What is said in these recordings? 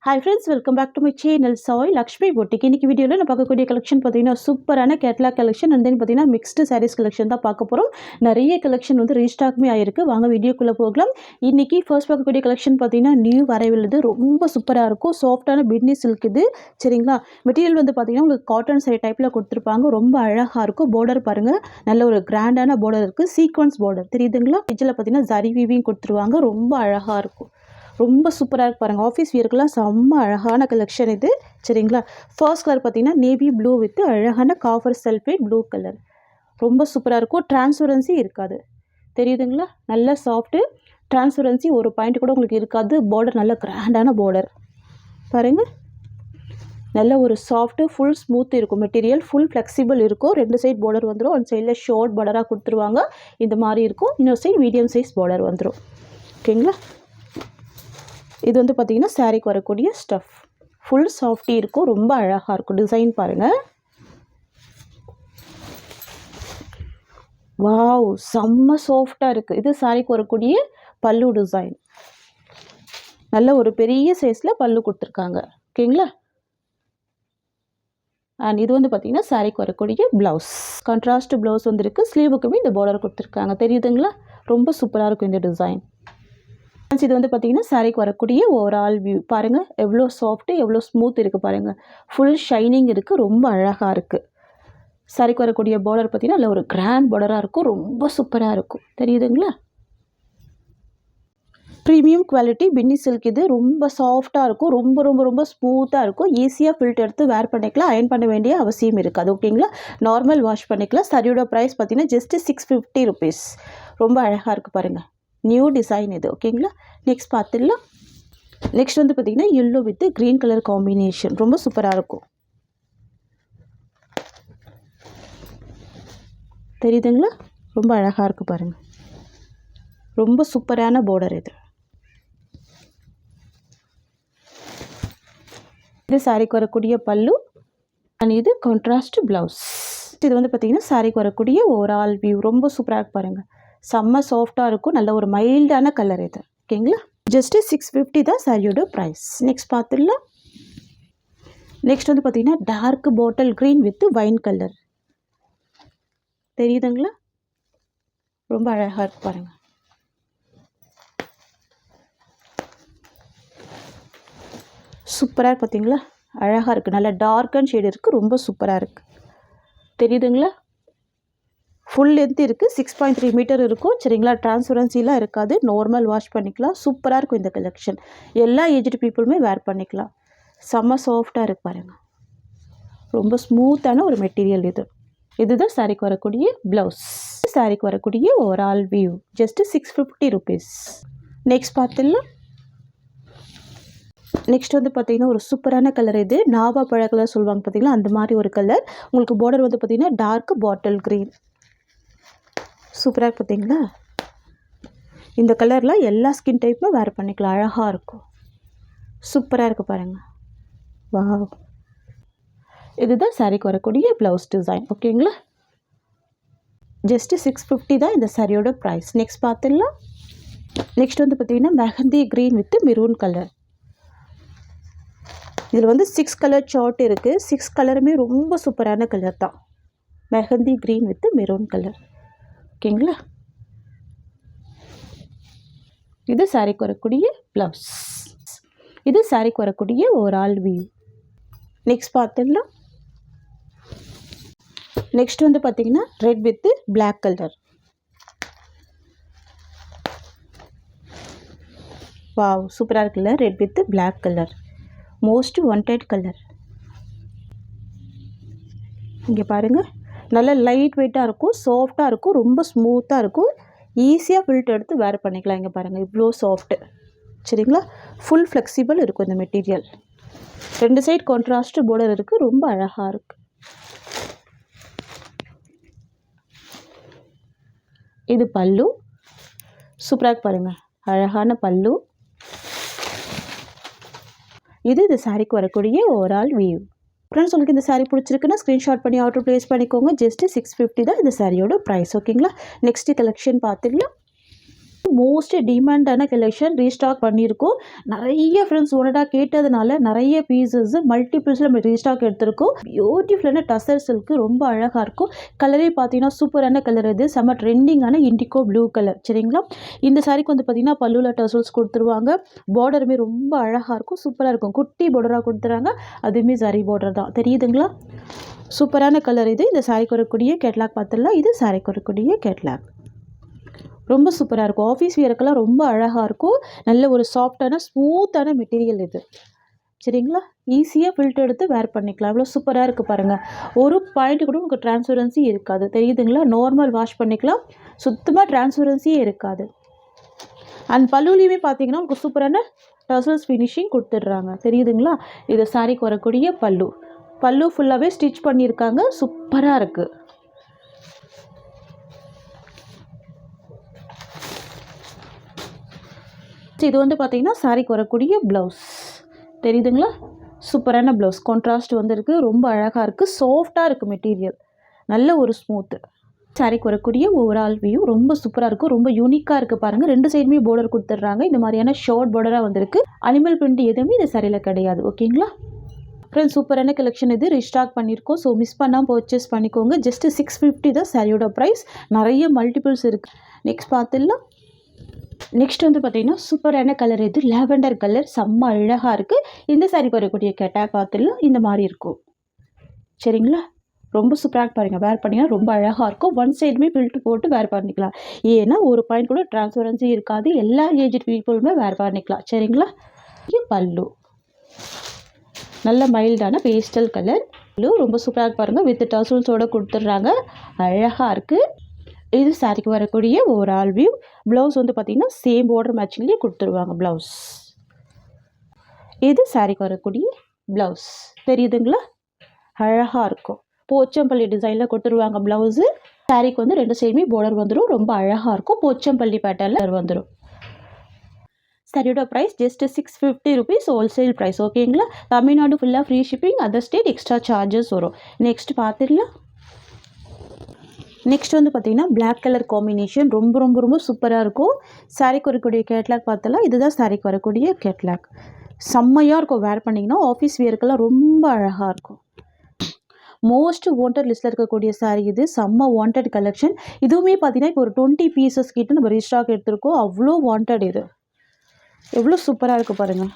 Hi friends, welcome back to my channel Soy Lakshmi Boutique. இன்னைக்கு வீடியோல நான் பார்க்கக்கூடிய கலெக்ஷன் பார்த்தீங்கன்னா சூப்பரான கேட்லாக் கலெக்ஷன் அண்ட் தென் பார்த்தீங்கன்னா மிக்ஸ்டு சாரீஸ் கலெக்ஷன் தான் பார்க்க போகிறோம். நிறைய கலெக்ஷன் வந்து ரீஸ்டாக்மே ஆயிருக்கு. வாங்க வீடியோக்குள்ளே போகலாம். இன்னைக்கு ஃபர்ஸ்ட் பார்க்கக்கூடிய கலெக்ஷன் பார்த்தீங்கன்னா நியூ அரைவல் ரொம்ப சூப்பராக இருக்கும். சாஃப்டான பிட்னி சில்க் இது சரிங்களா. மெட்டீரியல் வந்து பார்த்தீங்கன்னா உங்களுக்கு காட்டன் சாரி டைப்பில் கொடுத்துருப்பாங்க. ரொம்ப அழகாக இருக்கும். பார்டர் பாருங்கள், நல்ல ஒரு கிராண்டான பார்டர் இருக்குது. சீக்வன்ஸ் பார்டர் தெரியுதுங்களா. எஜ்ஜில் பார்த்தீங்கன்னா ஜரி வீவிங் கொடுத்துருவாங்க. ரொம்ப அழகாக இருக்கும். ரொம்ப சூப்பராக இருக்கு பாருங்கள். ஆஃபீஸ் வியருக்குலாம் செம்ம அழகான கலெக்ஷன் இது சரிங்களா. ஃபர்ஸ்ட் கலர் பார்த்தீங்கன்னா நேவி ப்ளூ வித் அழகான காஃபர் சல்ஃபேட் ப்ளூ கலர். ரொம்ப சூப்பராக இருக்கும். டிரான்ஸ்பரன்சி இருக்காது தெரியுதுங்களா. நல்ல சாஃப்ட்டு டிரான்ஸ்பரன்சி ஒரு பாயிண்ட் கூட உங்களுக்கு இருக்காது. பார்டர் நல்ல கிராண்டான பார்டர் பாருங்கள். நல்ல ஒரு சாஃப்ட்டு ஃபுல் ஸ்மூத் இருக்கும். மெட்டீரியல் ஃபுல் ஃப்ளெக்சிபிள் இருக்கும். ரெண்டு சைட் பார்டர் வந்துடும். ஒன் சைடில் ஷார்ட் பார்டராக கொடுத்துருவாங்க. இந்த மாதிரி இருக்கும். இன்னொரு சைட் மீடியம் சைஸ் பார்டர் வந்துடும். ஓகேங்களா. இது வந்து பார்த்திங்கன்னா சாரீக்கு வரக்கூடிய ஸ்டஃப் ஃபுல் சாஃப்டி இருக்கும். ரொம்ப அழகாக இருக்கும். டிசைன் பாருங்கள். வாவ், செம்ம சாஃப்டாக இருக்குது. இது சாரீக்கு வரக்கூடிய பல்லு டிசைன். நல்ல ஒரு பெரிய சைஸில் பல்லு கொடுத்துருக்காங்க. ஓகேங்களா. அண்ட் இது வந்து பார்த்திங்கன்னா சாரீக்கு வரக்கூடிய ப்ளவுஸ். கான்ட்ராஸ்ட் ப்ளவுஸ் வந்துருக்கு. ஸ்லீவுக்குமே இந்த பார்டர் கொடுத்துருக்காங்க. தெரியுதுங்களா. ரொம்ப சூப்பராக இருக்கும் இந்த டிசைன். இது வந்து பார்த்திங்கன்னா சாரீக்கு வரக்கூடிய ஓவரால் வியூ பாருங்கள். எவ்வளோ சாஃப்ட்டு எவ்வளோ ஸ்மூத் இருக்குது பாருங்கள். ஃபுல் ஷைனிங் இருக்குது. ரொம்ப அழகாக இருக்குது. சாரீக்கு வரக்கூடிய பார்டர் பார்த்திங்கன்னா நல்ல ஒரு கிராண்ட் பார்டராக இருக்கும். ரொம்ப சூப்பராக இருக்கும். தெரியுதுங்களா. ப்ரீமியம் குவாலிட்டி பின்னி சில்க். இது ரொம்ப சாஃப்டாக இருக்கும். ரொம்ப ரொம்ப ரொம்ப ஸ்மூத்தாக இருக்கும். ஈஸியாக ஃபில்டர் எடுத்து வேர் பண்ணிக்கலாம். அயர்ன் பண்ண வேண்டிய அவசியம் இருக்காது. ஓகேங்களா. நார்மல் வாஷ் பண்ணிக்கலாம். சாரியோட ப்ரைஸ் பார்த்திங்கன்னா ஜஸ்ட்டு 650 rupees. ரொம்ப அழகாக இருக்குது பாருங்கள். நியூ டிசைன் இது. ஓகேங்களா. நெக்ஸ்ட் பார்த்துடலாம். நெக்ஸ்ட் வந்து பார்த்திங்கன்னா yellow with green colour combination. ரொம்ப சூப்பராக இருக்கும். தெரியுதுங்களா. ரொம்ப அழகாக இருக்குது பாருங்கள். ரொம்ப சூப்பரான பார்டர் இது. இது சாரீக்கு வரக்கூடிய பல்லு அண்ட் இது கான்ட்ராஸ்ட் ப்ளவுஸ். இது வந்து பார்த்திங்கன்னா சாரீக்கு வரக்கூடிய ஓவரால் வியூ. ரொம்ப சூப்பராக இருக்கு பாருங்கள். செம்ம சாஃப்டாக இருக்கும். நல்ல ஒரு மைல்டான கலர் இது. ஓகேங்களா. ஜஸ்ட்டு 650 தான் சாரியோட ப்ரைஸ். நெக்ஸ்ட் பார்த்துடலாம். நெக்ஸ்ட் வந்து பார்த்திங்கன்னா dark bottle green with wine colour. தெரியுதுங்களா. ரொம்ப அழகாக இருக்கு பாருங்கள். சூப்பராக இருக்கு பார்த்தீங்களா. அழகாக இருக்குது. நல்ல டார்க் அண்ட் ஷேடு இருக்குது. ரொம்ப சூப்பராக இருக்குது. தெரியுதுங்களா. ஃபுல் லென்த் இருக்குது. 6.3 மீட்டர் இருக்கும் சரிங்களா. டிரான்ஸ்பரன்சிலாம் இருக்காது. நார்மல் வாஷ் பண்ணிக்கலாம். சூப்பராக இருக்கும் இந்த கலெக்ஷன். எல்லா ஏஜ்டு பீப்புளுமே வேர் பண்ணிக்கலாம். செம்ம சாஃப்டாக இருக்கு பாருங்கள். ரொம்ப ஸ்மூத்தான ஒரு மெட்டீரியல் இது. இதுதான் சாரீக்கு வரக்கூடிய ப்ளவுஸ். சாரீக்கு வரக்கூடிய overall view. Just 650 rupees. Next பார்த்துடலாம். நெக்ஸ்ட் வந்து பார்த்திங்கன்னா ஒரு சூப்பரான கலர். இது நாவா பழ கலர் சொல்லுவாங்க பார்த்திங்களா. அந்த மாதிரி ஒரு கலர். உங்களுக்கு பார்டர் வந்து பார்த்திங்கன்னா டார்க் பாட்டில் க்ரீன். சூப்பராக இருக்கு பார்த்தீங்களா. இந்த கலரில் எல்லா ஸ்கின் டைப்பும் வேர் பண்ணிக்கலாம். அழகாக இருக்கும். சூப்பராக இருக்குது பாருங்கள். வாவ். இதுதான் சாரீக்கு வரக்கூடிய ப்ளவுஸ் டிசைன். ஓகேங்களா. ஜஸ்ட்டு 650 தான் இந்த சாரியோட ப்ரைஸ். நெக்ஸ்ட் பார்த்துடலாம். நெக்ஸ்ட் வந்து பார்த்திங்கன்னா mehndi green with maroon colour. இதில் வந்து 6 கலர் சார்ட் இருக்குது. 6 கலருமே ரொம்ப சூப்பரான கலர் தான். Mehndi green with maroon colour. ஓகேங்களா. இது சாரீக்கு வரக்கூடிய ப்ளவுஸ். இது சாரீக்கு வரக்கூடிய ஓவரால் வியூ. நெக்ஸ்ட் பார்த்துடலாம். நெக்ஸ்ட் வந்து பார்த்திங்கன்னா red with black colour. Wow, சூப்பராக இருக்குல்ல. Red with black colour. Most wanted colour. இங்கே பாருங்கள். நல்ல லைட் வெயிட்டாக இருக்கும். சாஃப்டாக இருக்கும். ரொம்ப ஸ்மூத்தாக இருக்கும். ஈஸியாக ஃபில்டர் எடுத்து வேர் பண்ணிக்கலாம். இங்கே பாருங்கள் இவ்வளோ சாஃப்ட்டு சரிங்களா. ஃபுல் ஃப்ளெக்சிபிள் இருக்கும் இந்த மெட்டீரியல். ரெண்டு சைட் கான்ட்ராஸ்ட் பார்டர் இருக்குது. ரொம்ப அழகாக இருக்குது. இது பல்லு. சூப்பராக பாருங்கள். அழகான பல்லு. இது சாரீக்கு வரக்கூடிய ஓவரால் வியூ. ஃப்ரெண்ட்ஸ், உங்களுக்கு இந்த சாரீ பிடிச்சிருக்குன்னா ஸ்க்ரீன்ஷாட் பண்ணி ஆர்டர் ப்ளேஸ் பண்ணிக்கோங்க. ஜஸ்ட்டு 650 தான் இந்த சாரியோட ப்ரைஸ். ஓகேங்களா. நெக்ஸ்ட்டு கலெக்ஷன் பார்த்துக்கலாம். மோஸ்ட் டிமாண்டான கலெக்ஷன் ரீஸ்டாக் பண்ணியிருக்கோம். நிறைய ஃப்ரெண்ட்ஸ் ஒன்னடாக கேட்டதுனால நிறைய பீசஸ் மல்டிபிள்ஸில் நம்ம ரீஸ்டாக் எடுத்திருக்கோம். பியூட்டிஃபுல்லான டசர் சில்க்கு ரொம்ப அழகாக இருக்கும். கலரே பார்த்தீங்கன்னா சூப்பரான கலர். இது செம்ம ட்ரெண்டிங்கான இண்டிகோ ப்ளூ கலர். சரிங்களா, இந்த சாரிக்கு வந்து பார்த்தீங்கன்னா பல்லுவில் டசல்ஸ் கொடுத்துருவாங்க. பார்டருமே ரொம்ப அழகாக இருக்கும், சூப்பராக இருக்கும். குட்டி பார்டராக கொடுத்துறாங்க, அதுவுமே சரி பார்டர் தான். தெரியுதுங்களா, சூப்பரான கலர் இது. இந்த சாரிக்கு வரக்கூடிய கேட்லாக் பார்த்துடலாம். இது சாரிக்கு வரக்கூடிய கேட்லாக் ரொம்ப சூப்பராக இருக்கும். ஆஃபீஸ் வியருக்கெல்லாம் ரொம்ப அழகாக இருக்கும். நல்ல ஒரு சாஃப்டான ஸ்மூத்தான மெட்டீரியல் இது. சரிங்களா, ஈஸியாக ஃபில்டர் எடுத்து வேர் பண்ணிக்கலாம். இவ்வளோ சூப்பராக இருக்குது பாருங்கள். ஒரு பாயிண்ட் கூட உங்களுக்கு டிரான்ஸ்பரன்சி இருக்காது. தெரியுதுங்களா, நார்மல் வாஷ் பண்ணிக்கலாம், சுத்தமாக டிரான்ஸ்பரன்சியே இருக்காது. அண்ட் பல்லுலையுமே பார்த்தீங்கன்னா உங்களுக்கு சூப்பரான டசல்ஸ் ஃபினிஷிங் கொடுத்துட்றாங்க. தெரியுதுங்களா, இது சாரிக்கு வரக்கூடிய பல்லு. பல்லு ஃபுல்லாகவே ஸ்டிச் பண்ணியிருக்காங்க, சூப்பராக இருக்குது. இது வந்து பார்த்தீங்கன்னா சாரிக்கு வரக்கூடிய ப்ளவுஸ். தெரியுதுங்களா, சூப்பரான ப்ளவுஸ். கான்ட்ராஸ்ட் வந்துருக்கு, ரொம்ப அழகாக இருக்குது, சாஃப்டாக இருக்குது மெட்டீரியல், நல்ல ஒரு ஸ்மூத்து. சாரிக்கு வரக்கூடிய ஓவரால் வியூ ரொம்ப சூப்பராக இருக்கும், ரொம்ப யூனிக்காக இருக்குது பாருங்கள். ரெண்டு சைடுமே பார்டர் கொடுத்துட்றாங்க. இந்த மாதிரியான ஷார்ட் பார்டராக வந்திருக்கு. அனிமல் பிரிண்ட் எதுவுமே இந்த சாரியில் கிடையாது. ஓகேங்களா ஃப்ரெண்ட்ஸ், சூப்பரான கலெக்ஷன் இது. ரீஸ்டாக் பண்ணியிருக்கோம். ஸோ மிஸ் பண்ணாமல் பர்ச்சேஸ் பண்ணிக்கோங்க. ஜஸ்ட்டு 650 தான் சாரியோட ப்ரைஸ். நிறைய மல்டிபிள்ஸ் இருக்குது. நெக்ஸ்ட் பார்த்துடலாம். நெக்ஸ்ட் வந்து பார்த்தீங்கன்னா சூப்பரான கலர் இது. லாவெண்டர் கலர், செம்ம அழகாக இருக்குது. இந்த சாரிக்கு வரக்கூடிய கேட்டாக பார்த்துடலாம். இந்த மாதிரி இருக்கும். சரிங்களா, ரொம்ப சூப்பராக பாருங்கள். வேர் பண்ணிங்கன்னா ரொம்ப அழகாக இருக்கும். ஒன் சைடுமே ஃபில்ட்ரு போட்டு வேர் பண்ணிக்கலாம். ஏன்னா ஒரு பாயிண்ட் கூட டிரான்ஸ்பரன்சி இருக்காது. எல்லா ஏஜ் பீப்புளுமே வேர் பண்ணிக்கலாம். சரிங்களா, இது பல்லு நல்ல மைல்டான பேஸ்டல் கலர். பல்லு ரொம்ப சூப்பராக பாருங்கள். வித் டசல்ஸோடு கொடுத்துட்றாங்க, அழகாக இருக்குது. இது சாரிக்கு வரக்கூடிய ஓவரால் வியூ. ப்ளவுஸ் வந்து பார்த்திங்கன்னா சேம் பார்டர் மேட்சிங்லேயே கொடுத்துருவாங்க ப்ளவுஸ். இது சாரிக்கு வரக்கூடிய ப்ளவுஸ். தெரியுதுங்களா, அழகாக இருக்கும். போச்சம்பள்ளி டிசைனில் கொடுத்துருவாங்க ப்ளவுஸு. சாரிக்கு வந்து ரெண்டு சைடுமே பார்டர் வந்துடும், ரொம்ப அழகாக இருக்கும். போச்சம்பள்ளி பேட்டர்னில் வந்துடும். சாரியோட price just 650 rupees wholesale price. ஓகேங்களா, தமிழ்நாடு ஃபுல்லாக free shipping, other state extra charges வரும். நெக்ஸ்ட் பார்த்துடலாம். நெக்ஸ்ட் வந்து பார்த்திங்கன்னா பிளாக் கலர் காம்பினேஷன் ரொம்ப ரொம்ப ரொம்ப சூப்பராக இருக்கும். சாரிக்கு வரக்கூடிய கேட்லாக் பார்த்தலாம். இதுதான் சாரிக்கு வரக்கூடிய கேட்லாக். செம்மையாக இருக்கும். வேர் பண்ணிங்கன்னா ஆஃபீஸ் வியருக்கெல்லாம் ரொம்ப அழகாக இருக்கும். மோஸ்ட் வாண்டட் லிஸ்ட்டில் இருக்கக்கூடிய சாரீ இது. செம்ம வாண்டட் கலெக்ஷன். இதுவுமே பார்த்தீங்கன்னா இப்போ ஒரு 20 பீசஸ் கிட்ட நம்ம ரீஸ்டாக் எடுத்திருக்கோம். அவ்வளோ வாண்டட் இது. எவ்வளோ சூப்பராக இருக்குது பாருங்கள்.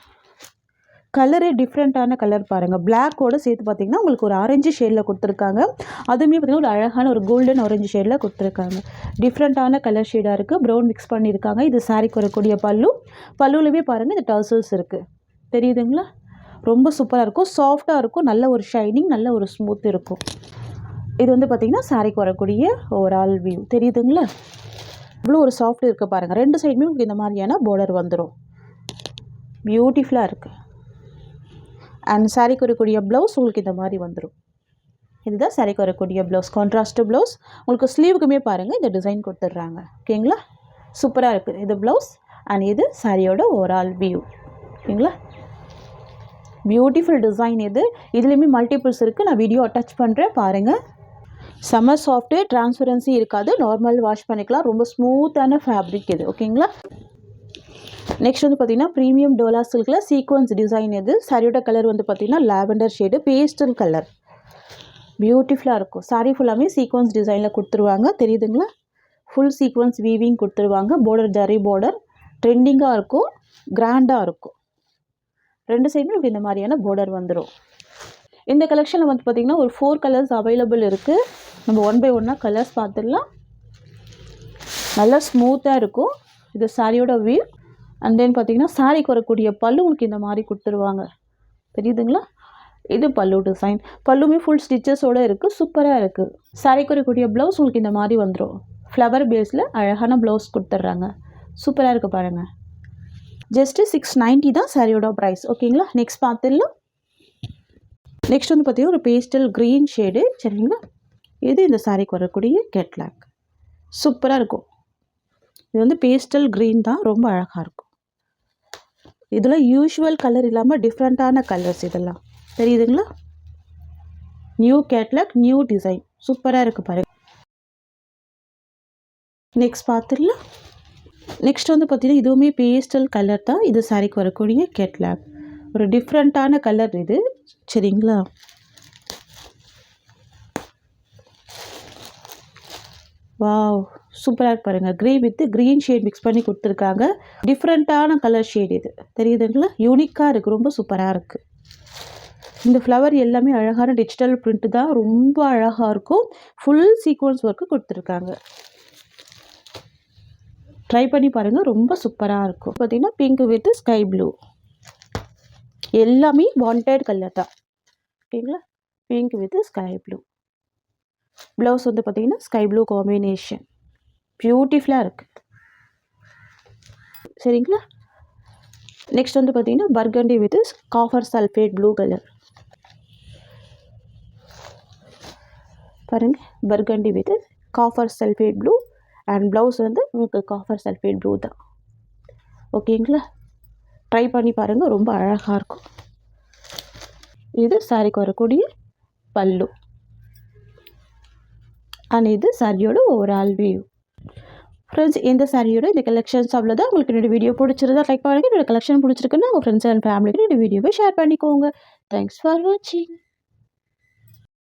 கலரே டிஃப்ரெண்ட்டான கலர் பாருங்கள். பிளாக்கோடு சேர்த்து பார்த்திங்கன்னா உங்களுக்கு ஒரு ஆரஞ்சு ஷேடில் கொடுத்துருக்காங்க. அதுவுமே பார்த்திங்கன்னா ஒரு அழகான ஒரு கோல்டன் ஆரஞ்சு ஷேடில் கொடுத்துருக்காங்க. டிஃப்ரெண்ட்டான கலர் ஷேடாக இருக்குது. ப்ரௌன் மிக்ஸ் பண்ணியிருக்காங்க. இது சாரிக்கு வரக்கூடிய பல்லு. பல்லுவிலுமே பாருங்கள் இந்த டர்சல்ஸ் இருக்குது. தெரியுதுங்களா, ரொம்ப சூப்பராக இருக்கும், சாஃப்டாக இருக்கும், நல்ல ஒரு ஷைனிங், நல்ல ஒரு ஸ்மூத் இருக்கும். இது வந்து பார்த்திங்கன்னா சாரிக்கு வரக்கூடிய ஓவரால் வியூ. தெரியுதுங்களா, இவ்வளோ ஒரு சாஃப்ட் இருக்குது பாருங்கள். ரெண்டு சைடுமே உங்களுக்கு இந்த மாதிரியான பார்டர் வந்துடும். பியூட்டிஃபுல்லாக இருக்குது. அண்ட் சாரிக்கு வரக்கூடிய ப்ளவுஸ் உங்களுக்கு இந்த மாதிரி வந்துடும். இதுதான் சாரிக்கு வரக்கூடிய ப்ளவுஸ், கான்ட்ராஸ்ட் ப்ளவுஸ். உங்களுக்கு ஸ்லீவுக்குமே பாருங்கள் இந்த டிசைன் கொடுத்துட்றாங்க. ஓகேங்களா, சூப்பராக இருக்குது. இது ப்ளவுஸ் அண்ட் இது சாரியோட ஓவரால் வியூ. ஓகேங்களா, பியூட்டிஃபுல் டிசைன் இது. இதுலேயுமே மல்டிபிள்ஸ் இருக்குது. நான் வீடியோ அட்டாச் பண்ணுறேன் பாருங்கள். செம்ம சாஃப்ட்டு, டிரான்ஸ்பரன்சி இருக்காது, நார்மல் வாஷ் பண்ணிக்கலாம். ரொம்ப ஸ்மூத்தான ஃபேப்ரிக் இது. ஓகேங்களா, நெக்ஸ்ட் வந்து பார்த்திங்கன்னா ப்ரீமியம் டோலா சில்கில் சீக்வன்ஸ் டிசைன் இது. சாரியோட கலர் வந்து பார்த்திங்கன்னா லாவெண்டர் ஷேடு, பேஸ்டல் கலர், பியூட்டிஃபுல்லாக இருக்கும். சாரி ஃபுல்லாமே சீக்வன்ஸ் டிசைனில் கொடுத்துருவாங்க. தெரியுதுங்களா, ஃபுல் சீக்வன்ஸ் வீவிங் கொடுத்துருவாங்க. பார்டர் ஜரி பார்டர் ட்ரெண்டிங்காக இருக்கும், கிராண்டாக இருக்கும். ரெண்டு சைடுமே இந்த மாதிரியான பார்டர் வந்துடும். இந்த கலெக்ஷனில் வந்து பார்த்திங்கன்னா ஒரு 4 கலர்ஸ் அவைலபிள் இருக்குது. நம்ம 1 by 1 கலர்ஸ் பார்த்துடலாம். நல்லா ஸ்மூத்தாக இருக்கும். இது சாரியோட வியூ. அண்ட் தென் பார்த்திங்கன்னா சாரிக்கு வரக்கூடிய பல்லு உங்களுக்கு இந்த மாதிரி கொடுத்துருவாங்க. தெரியுதுங்களா, இது பல்லு டிசைன். பல்லுமே ஃபுல் ஸ்டிச்சஸோடு இருக்குது, சூப்பராக இருக்குது. சாரிக்கு வரக்கூடிய ப்ளவுஸ் உங்களுக்கு இந்த மாதிரி வந்துடும். ஃப்ளவர் பேஸில் அழகான ப்ளவுஸ் கொடுத்துட்றாங்க. சூப்பராக இருக்குது பாருங்கள். ஜஸ்ட்டு 690 தான் சாரியோட ப்ரைஸ். ஓகேங்களா, நெக்ஸ்ட் பார்த்துடலாம். நெக்ஸ்ட் வந்து பார்த்திங்கன்னா ஒரு பேஸ்டல் க்ரீன் ஷேடு. சரிங்களா, இது இந்த சாரிக்கு வரக்கூடிய கேட்லாக். சூப்பராக இருக்கும். இது வந்து பேஸ்டல் க்ரீன் தான், ரொம்ப அழகாக இருக்கும். இதில் யூஷுவல் கலர் இல்லாமல் டிஃப்ரெண்ட்டான கலர்ஸ் இதெல்லாம். தெரியுதுங்களா, நியூ கேட்லாக், நியூ டிசைன், சூப்பராக இருக்குது பாருங்கள். நெக்ஸ்ட் பார்த்துடலாம். நெக்ஸ்ட் வந்து பார்த்தீங்கன்னா இதுவுமே பேஸ்டல் கலர் தான். இது சாரிக்கு வரக்கூடிய கேட்லாக். ஒரு டிஃப்ரெண்ட்டான கலர் இது. சரிங்களா? வாவ்! சூப்பரா இருக்கு பாருங்க. Grey with green shade mix பண்ணி குடுத்துருக்காங்க. டிஃப்ரெண்ட்டான கலர் ஷேட் இது. தெரியுதுங்களா? யூனிக்கா இருக்கு. ரொம்ப சூப்பரா இருக்கு. இந்த ஃப்ளவர் எல்லாமே அழகான டிஜிட்டல் பிரிண்ட் தான். ரொம்ப அழகா இருக்கும். ஃபுல் சீக்வென்ஸ் ஒர்க் குடுத்துருக்காங்க. ட்ரை பண்ணி பாருங்க. ரொம்ப சூப்பரா இருக்கும். பார்த்தீங்கன்னா பிங்க் வித் ஸ்கை ப்ளூ. எல்லாமே வாண்டட் கலர் தான். ஓகேங்களா? Pink with sky blue. Blouse வந்து பார்த்தீங்கன்னா ஸ்கை ப்ளூ காம்பினேஷன். பியூட்டிஃபுல்லா இருக்கு. சரிங்களா? நெக்ஸ்ட் வந்து பார்த்தீங்கன்னா burgundy with copper sulphate blue colour. பாருங்க. Burgundy with copper sulphate blue and blouse வந்து உங்களுக்கு காப்பர் சல்ஃபேட் ப்ளூ தான். ஓகேங்களா? ட்ரை பண்ணி பாருங்கள். ரொம்ப அழகாக இருக்கும். இது சாரிக்கு வரக்கூடிய பல்லு அண்ட் இது சாரியோட ஓவரால் வியூ. ஃப்ரெண்ட்ஸ், இந்த சாரியோட இந்த கலெக்ஷன்ஸ் அவ்வளோதான். உங்களுக்கு என்னோட வீடியோ பிடிச்சிருந்தா லைக் பண்ணுங்கள். என்னோட கலெக்ஷன் பிடிச்சிருக்குன்னா உங்கள் ஃப்ரெண்ட்ஸ் அண்ட் ஃபேமிலிக்கு இந்த வீடியோவை ஷேர் பண்ணிக்கோங்க. தேங்க்ஸ் ஃபார் வாட்சிங்.